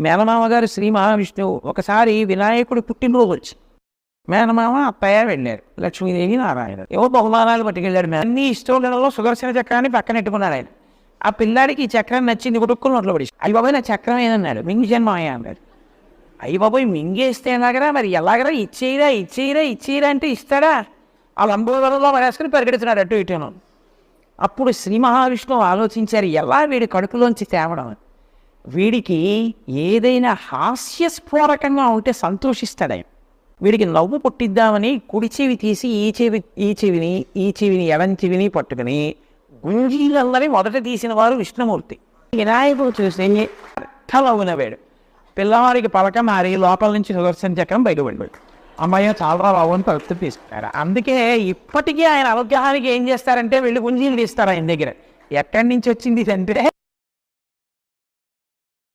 మేనమామ గారు శ్రీ మహావిష్ణువు ఒకసారి వినాయకుడి పుట్టినరోజు వచ్చి మేనమామ అత్తయ్య వెళ్ళారు, లక్ష్మీదేవి నారాయణ ఏవో బహుమానాలు పట్టుకెళ్ళాడు. అన్ని ఇష్టంలో సుదర్శన చక్రాన్ని పక్కన పెట్టుకున్నారు ఆయన. ఆ పిల్లాడికి ఈ చక్రం నచ్చింది, కొడుక్కుని నోట్లో పడి అయ్యి బాబాయ్ నా చక్రం ఏదన్నాడు, మింగి జన్మాయ అన్నాడు. అయ్యి బాబాయ్ మింగేస్తే ఎలాగరా, మరి ఎలాగరా, ఇచ్చేయరా ఇచ్చేయరా ఇచ్చేయరా అంటే ఇస్తాడా? ఆ లంబోదరంలో వేసుకుని పరిగెడుతున్నాడు అటు ఇటును. అప్పుడు శ్రీ మహావిష్ణువు ఆలోచించారు ఎలా వీడి కడుపులోంచి తేవడం. వీడికి ఏదైనా హాస్యస్ఫోరకంగా ఉంటే సంతోషిస్తాడు ఆయన. వీడికి నవ్వు పుట్టిద్దామని కుడి చెవి తీసి ఈ చెవిని ఎడం చెవిని పట్టుకుని గుంజీలందరి మొదట తీసిన వారు విష్ణుమూర్తి. వినాయకుడు చూసి నవ్వునవాడు. పిల్లవాడికి పలక మారి లోపల నుంచి సుదర్శన చక్రం బయటపడిపోయాడు. అమ్మాయి చాలా బాబు అని కలుపుతూ తీసుకున్నారు. అందుకే ఇప్పటికీ ఆయన అనుగ్రహానికి ఏం చేస్తారంటే వెళ్ళి గుంజీలు తీస్తారు ఆయన దగ్గర. ఎక్కడి నుంచి వచ్చింది అంటే